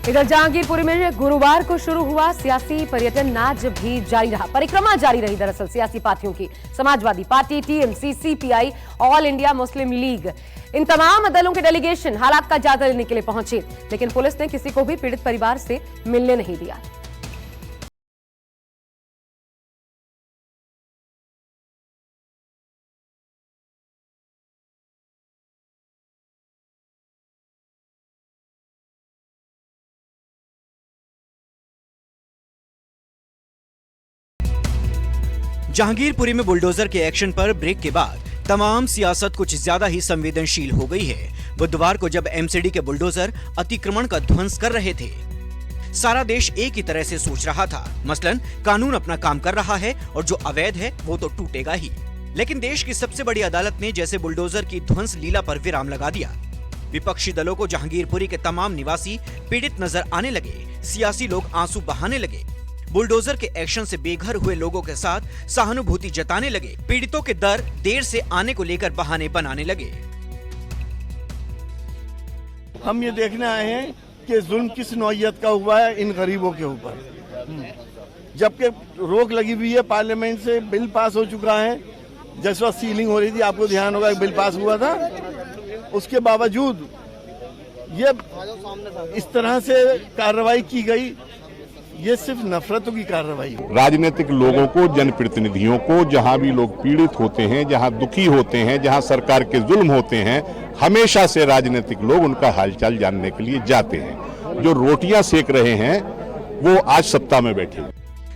इधर जहांगीरपुरी में गुरुवार को शुरू हुआ सियासी पर्यटन आज भी जारी रहा। परिक्रमा जारी रही दरअसल सियासी पार्टियों की। Samajwadi party, TMC, CPI, all India Muslim League, इन तमाम दलों के डेलीगेशन हालात का जायजा लेने के लिए पहुंचे, लेकिन पुलिस ने किसी को भी पीड़ित परिवार से मिलने नहीं दिया। जहांगीरपुरी में बुलडोजर के एक्शन पर ब्रेक के बाद तमाम सियासत कुछ ज्यादा ही संवेदनशील हो गई है। बुधवार को जब एमसीडी के बुलडोजर अतिक्रमण का ध्वंस कर रहे थे, सारा देश एक ही तरह से सोच रहा था। मसलन कानून अपना काम कर रहा है और जो अवैध है वो तो टूटेगा ही। लेकिन देश की सबसे बड़ी अदालत ने जैसे बुलडोजर की ध्वंस लीला पर विराम लगा दिया। विपक्षी दलों को जहांगीरपुरी के तमाम निवासी पीड़ित नजर आने लगे। सियासी लोग आंसू बहाने लगे। बुलडोजर के एक्शन से बेघर हुए लोगों के साथ सहानुभूति जताने लगे। पीड़ितों के दर देर से आने को लेकर बहाने बनाने लगे। हम ये देखने आए हैं कि जुल्म किस नौइयत का हुआ है इन गरीबों के ऊपर। जबकि रोक लगी हुई है, पार्लियामेंट से बिल पास हो चुका है। जिस वक्त सीलिंग हो रही थी, आपको ध्यान होगा, बिल पास हुआ था। उसके बावजूद ये इस तरह से कार्रवाई की गई, ये सिर्फ नफरतों की कार्रवाई है। राजनीतिक लोगों को, जनप्रतिनिधियों को, जहां भी लोग पीड़ित होते हैं, जहां दुखी होते हैं, जहां सरकार के जुल्म होते हैं, हमेशा से राजनीतिक लोग उनका हालचाल जानने के लिए जाते हैं। जो रोटियां सेक रहे हैं वो आज सत्ता में बैठे।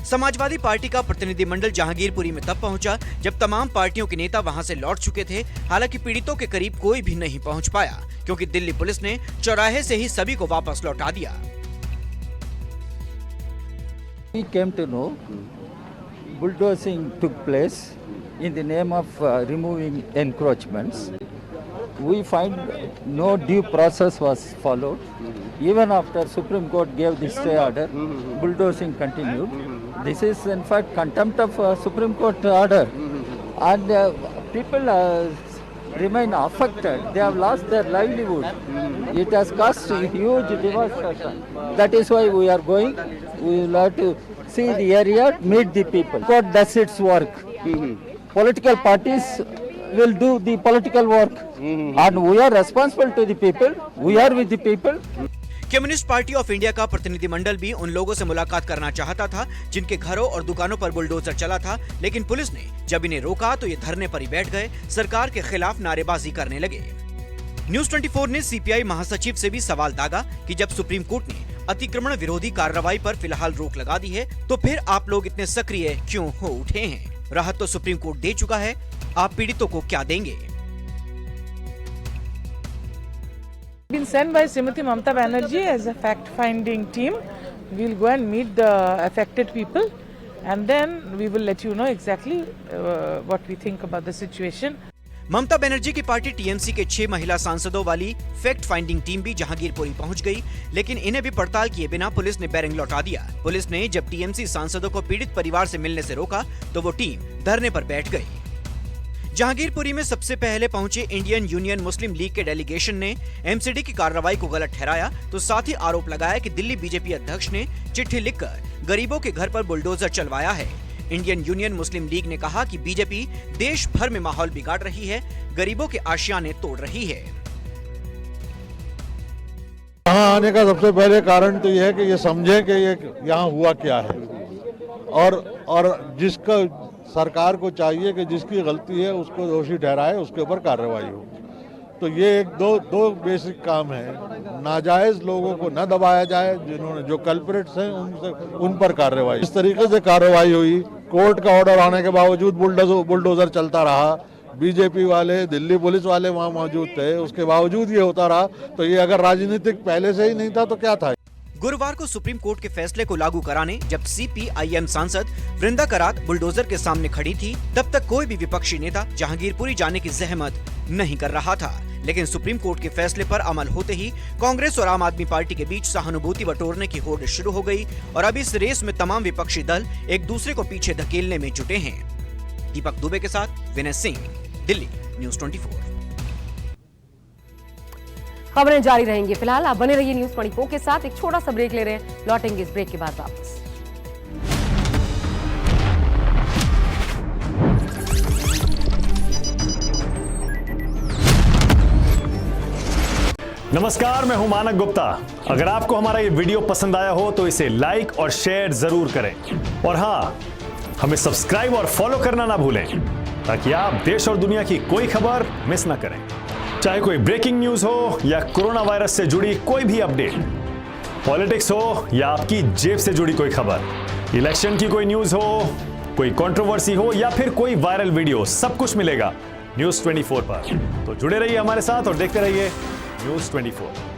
समाजवादी पार्टी का प्रतिनिधिमंडल जहांगीरपुरी में तब पहुंचा जब तमाम पार्टियों के नेता वहां से लौट चुके थे। हालांकि पीड़ितों के करीब कोई भी नहीं पहुंच पाया, क्योंकि दिल्ली पुलिस ने चौराहे से ही सभी को वापस लौटा दिया। We came to know bulldozing took place in the name of removing encroachments. We find no due process was followed. Even after Supreme Court gave the stay order, bulldozing continued. This is in fact contempt of Supreme Court order, and people remain affected. They have lost their livelihood. It has caused huge devastation. That is why we are going. We will have to see the area, meet the people. Court does its work. Political parties will do the political work. And we are responsible to the people. We are with the people. Communist party of India का प्रतिनिधिमंडल भी उन लोगों से मुलाकात करना चाहता था जिनके घरों और दुकानों पर बुलडोजर चला था, लेकिन पुलिस ने जब इन्हें रोका तो ये धरने पर ही बैठ गए, सरकार के खिलाफ नारेबाजी करने लगे। न्यूज 24 ने सीपीआई महासचिव से भी सवाल दागा कि जब सुप्रीम कोर्ट ने अतिक्रमण विरोधी कार्रवाई पर फिलहाल रोक लगा दी है, तो फिर आप लोग इतने सक्रिय क्यों हो उठे हैं? राहत तो सुप्रीम कोर्ट दे चुका है, आप पीड़ितों को क्या देंगे? Been sent by Srimati Mamata Banerjee as a fact-finding team. We'll go and meet the affected people, and then we will let you know exactly what we think about the situation. Mamata Banerjee की party TMC के 6 महिला सांसदों वाली fact finding team भी जहांगीरपुरी पहुंच गई, लेकिन इन्हें भी पड़ताल किए बिना पुलिस ने बैरिंग लौटा दिया। पुलिस ने जब टीएमसी सांसदों को पीड़ित परिवार से मिलने से रोका तो वो टीम धरने पर बैठ गई। जहांगीरपुरी में सबसे पहले पहुंचे इंडियन यूनियन मुस्लिम लीग के डेलीगेशन ने एमसीडी की कार्रवाई को गलत ठहराया, तो साथ ही आरोप लगाया कि दिल्ली बीजेपी अध्यक्ष ने चिट्ठी लिखकर गरीबों के घर पर बुलडोजर चलवाया है। इंडियन यूनियन मुस्लिम लीग ने कहा कि बीजेपी देश भर में माहौल बिगाड़ रही है, गरीबों के आशियाने तोड़ रही है। यहाँ आने का सबसे पहले कारण तो यह है कि ये समझे कि ये यहाँ हुआ क्या है, और जिसका सरकार को चाहिए कि जिसकी गलती है उसको दोषी ठहराए, उसके ऊपर कार्रवाई हो। तो ये एक दो बेसिक काम है। नाजायज लोगों को न दबाया जाए, जिन्होंने जो कल्प्रिट्स हैं उन पर कार्रवाई। इस तरीके से कार्रवाई हुई, कोर्ट का ऑर्डर आने के बावजूद बुलडोजर चलता रहा, बीजेपी वाले, दिल्ली पुलिस वाले वहाँ मौजूद थे, उसके बावजूद ये होता रहा। तो ये अगर राजनीतिक पहले से ही नहीं था तो क्या था? गुरुवार को सुप्रीम कोर्ट के फैसले को लागू कराने जब सीपीआईएम सांसद वृंदा करात बुलडोजर के सामने खड़ी थी, तब तक कोई भी विपक्षी नेता जहांगीरपुरी जाने की जहमत नहीं कर रहा था। लेकिन सुप्रीम कोर्ट के फैसले पर अमल होते ही कांग्रेस और आम आदमी पार्टी के बीच सहानुभूति बटोरने की होड़ शुरू हो गई और अब इस रेस में तमाम विपक्षी दल एक दूसरे को पीछे धकेलने में जुटे हैं। दीपक दुबे के साथ विनय सिंह, दिल्ली, न्यूज 24। खबरें जारी रहेंगी। फिलहाल आप बने रहिए न्यूज़ 24 के साथ। एक छोटा सा ब्रेक ले रहे हैं, लौटेंगे इस ब्रेक के बाद वापस। नमस्कार, मैं हूं मानक गुप्ता। अगर आपको हमारा ये वीडियो पसंद आया हो तो इसे लाइक और शेयर जरूर करें, और हाँ, हमें सब्सक्राइब और फॉलो करना ना भूलें ताकि आप देश और दुनिया की कोई खबर मिस ना करें। चाहे कोई ब्रेकिंग न्यूज हो या कोरोना वायरस से जुड़ी कोई भी अपडेट, पॉलिटिक्स हो या आपकी जेब से जुड़ी कोई खबर, इलेक्शन की कोई न्यूज हो, कोई कंट्रोवर्सी हो या फिर कोई वायरल वीडियो, सब कुछ मिलेगा न्यूज़ 24 पर। तो जुड़े रहिए हमारे साथ और देखते रहिए न्यूज़ 24।